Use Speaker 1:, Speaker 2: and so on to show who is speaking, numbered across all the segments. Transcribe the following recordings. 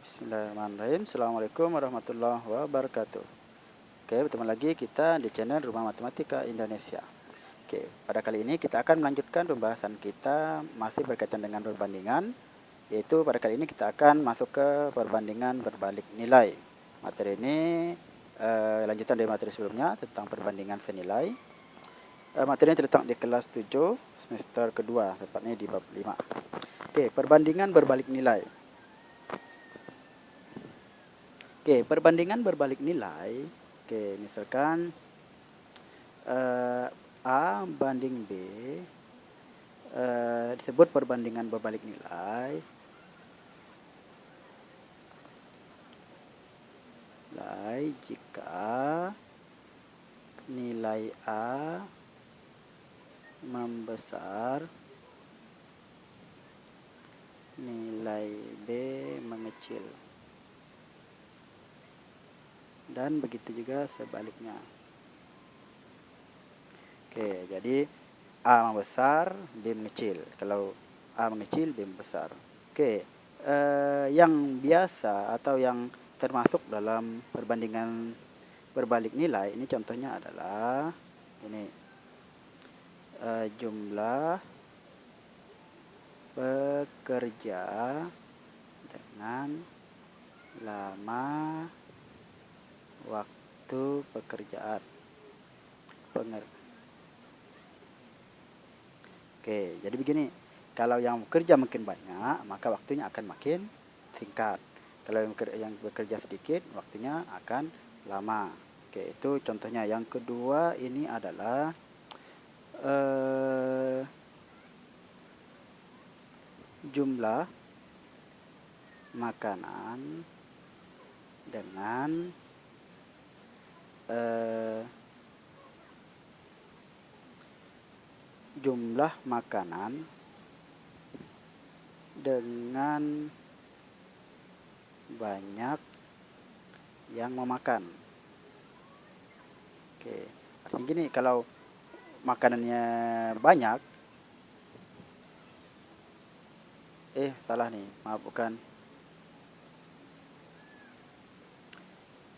Speaker 1: Bismillahirrahmanirrahim. Assalamualaikum warahmatullahi wabarakatuh. Oke, bertemu lagi kita di channel Rumah Matematika Indonesia. Oke, pada kali ini kita akan melanjutkan pembahasan kita masih berkaitan dengan perbandingan, yaitu pada kali ini kita akan masuk ke perbandingan berbalik nilai. Materi ini lanjutan dari materi sebelumnya tentang perbandingan senilai. Materi ini terletak di kelas 7 semester kedua, tepatnya di bab 5. Oke, perbandingan berbalik nilai. Oke, perbandingan berbalik nilai. Oke, misalkan A banding B, disebut perbandingan berbalik nilai. Jika nilai A membesar, nilai B mengecil. Dan begitu juga sebaliknya. Oke, jadi A membesar, B mengecil. Kalau A mengecil, B membesar. Oke, yang biasa atau yang termasuk dalam perbandingan berbalik nilai, ini contohnya adalah ini jumlah pekerja dengan lama waktu pekerjaan. Oke, jadi begini, kalau yang bekerja makin banyak, maka waktunya akan makin singkat. Kalau yang bekerja sedikit, waktunya akan lama. Oke, itu contohnya. Yang kedua ini adalah jumlah makanan dengan jumlah makanan dengan banyak yang memakan. Oke, artinya gini, kalau makanannya banyak, salah nih, maaf, bukan.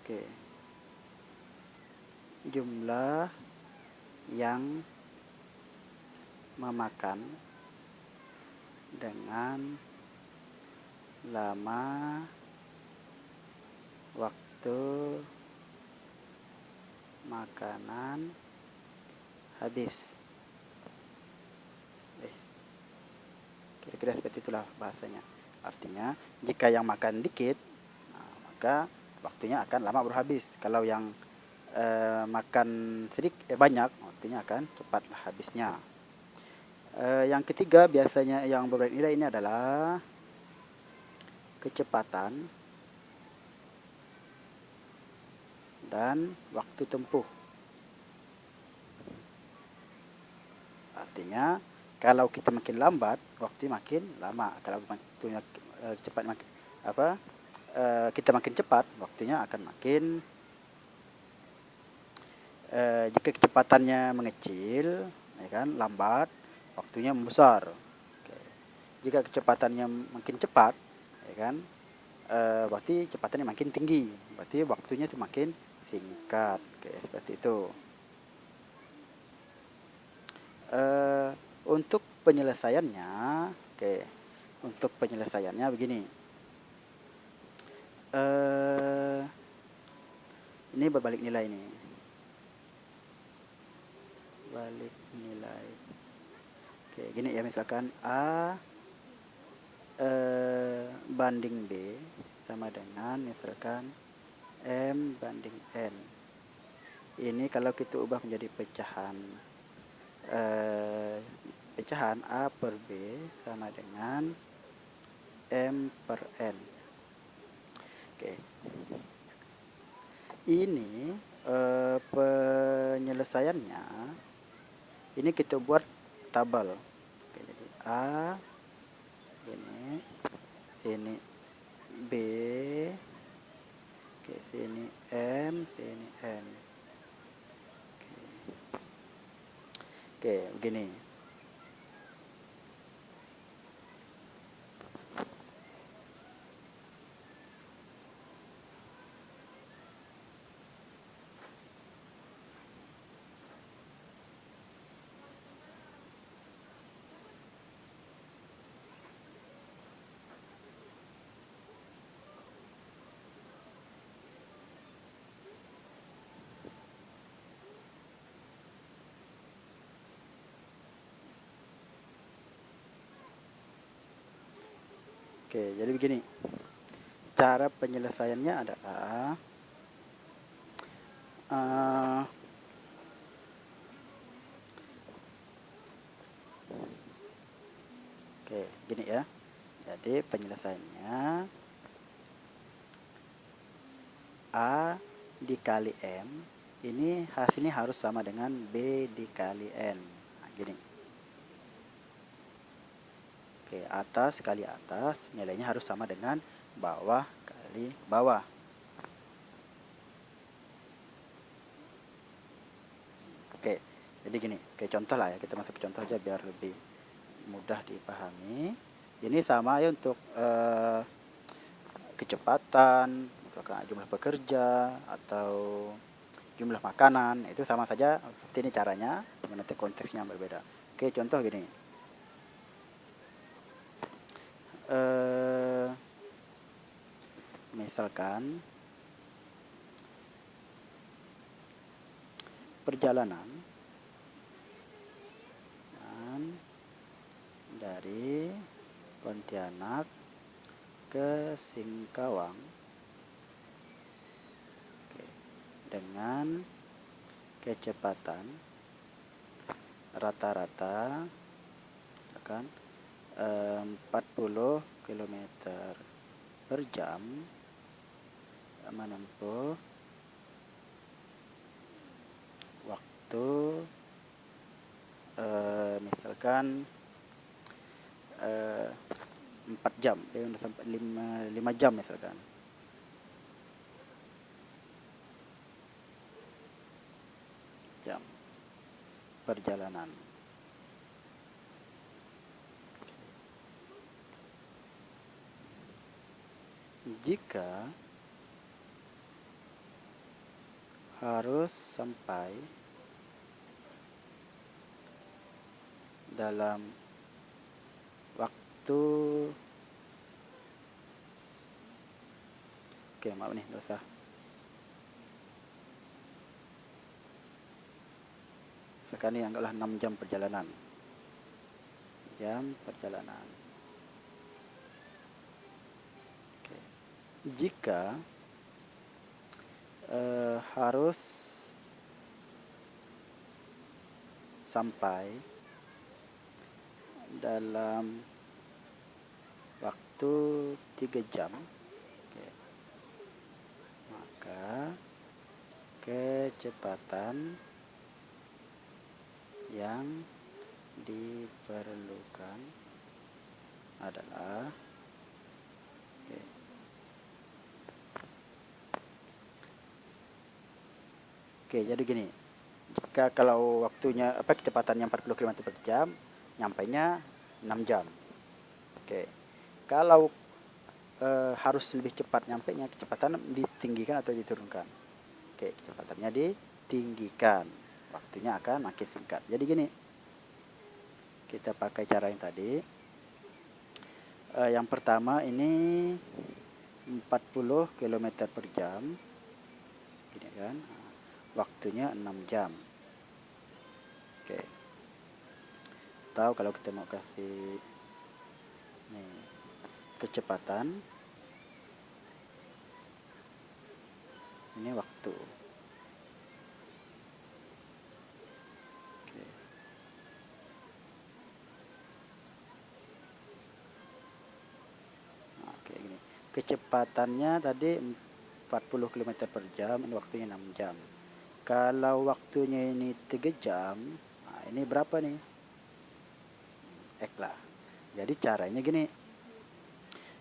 Speaker 1: Oke, jumlah yang memakan dengan lama waktu makanan habis. Kira-kira seperti itulah bahasanya. Artinya jika yang makan dikit, maka waktunya akan lama baru habis. Kalau yang makan sedikit banyak, waktunya akan cepatlah habisnya. Yang ketiga biasanya yang berbalik nilai ini adalah kecepatan dan waktu tempuh. Artinya kalau kita makin lambat, waktu makin lama. Kalau waktunya cepat, kita makin cepat, waktunya akan makin. Jika kecepatannya mengecil, ya kan, lambat, waktunya membesar. Oke. Jika kecepatannya makin cepat, ya kan, berarti kecepatannya makin tinggi, berarti waktunya itu makin singkat. Oke, seperti itu. Untuk penyelesaiannya, untuk penyelesaiannya begini. Ini berbalik nilai nih. Balik nilai. Oke, gini ya, misalkan A banding B sama dengan misalkan M banding N. Ini kalau kita ubah menjadi pecahan, A per B sama dengan M per N. Oke. Ini penyelesaiannya, ini kita buat tabel. Oke, jadi A ini, sini B, oke, sini M, sini N. Oke, begini. Oke, jadi begini. Cara penyelesaiannya adalah oke, gini ya. Jadi penyelesaiannya A dikali M, ini hasilnya harus sama dengan B dikali N. Nah, gini. Oke, atas kali atas, nilainya harus sama dengan bawah kali bawah. Oke, jadi gini, kayak contoh lah ya, kita masuk ke contoh aja biar lebih mudah dipahami. Ini sama ya untuk kecepatan, misalkan jumlah pekerja atau jumlah makanan, itu sama saja seperti ini caranya, cuma nanti konteksnya berbeda. Oke, contoh gini. Misalkan perjalanan dari Pontianak ke Singkawang dengan kecepatan rata-rata akan 40 km per jam menempuh waktu misalkan 4 jam, sampai 5 jam misalkan. Jam perjalanan. Jika harus sampai dalam waktu, oke maaf nih, nggak usah. Sekarang ini anggaplah 6 jam perjalanan. Jam perjalanan. Oke. Jika harus sampai dalam waktu 3 jam, oke, maka kecepatan yang diperlukan adalah oke, jadi gini. Jika kalau waktunya kecepatannya 40 km per jam, nyampainya 6 jam. Oke. Kalau harus lebih cepat nyampainya, kecepatan ditinggikan atau diturunkan. Oke, kecepatannya ditinggikan. Waktunya akan makin singkat. Jadi gini. Kita pakai cara yang tadi. Yang pertama ini 40 km per jam. Gini kan. Waktunya 6 jam. Oke. Atau kalau kita mau kasih nih, kecepatan, ini waktu. Oke. Nah, kayak gini. Kecepatannya tadi 40 km per jam, ini waktunya 6 jam. Kalau waktunya ini 3 jam, nah ini berapa nih? X lah. Jadi caranya gini.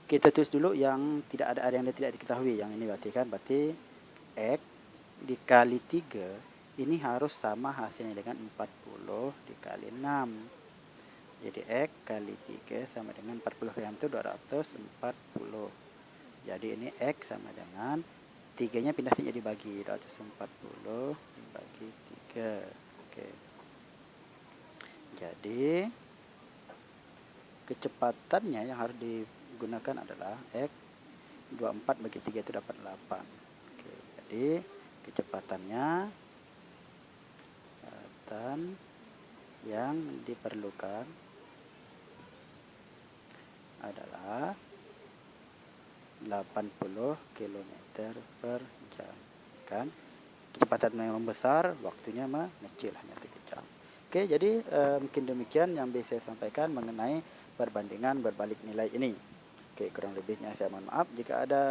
Speaker 1: Kita tulis dulu yang tidak ada yang tidak diketahui. Yang ini berarti X dikali 3 ini harus sama hasilnya dengan 40 dikali 6. Jadi X kali 3 sama dengan 40 kali 6 itu 240. Jadi ini X sama dengan 3-nya pindah jadi dibagi, 240 dibagi 3. Oke. Jadi kecepatannya yang harus digunakan adalah X 24 bagi 3 itu dapat 8. Oke, jadi kecepatannya yang diperlukan adalah 80 km per jam. Kan? Kecepatan yang membesar, waktunya mengecil, hanya 3 jam. Oke, jadi mungkin demikian yang bisa saya sampaikan mengenai perbandingan berbalik nilai ini. Oke, kurang lebihnya saya mohon maaf. Jika ada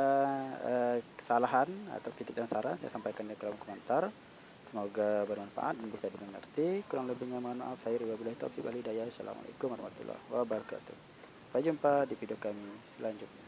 Speaker 1: kesalahan atau kritik dan saran, saya sampaikan di kolom komentar. Semoga bermanfaat dan bisa dimengerti. Kurang lebihnya mohon maaf. Saya wabillahi taufiq wal hidayah. Assalamualaikum warahmatullahi wabarakatuh. Sampai jumpa di video kami selanjutnya.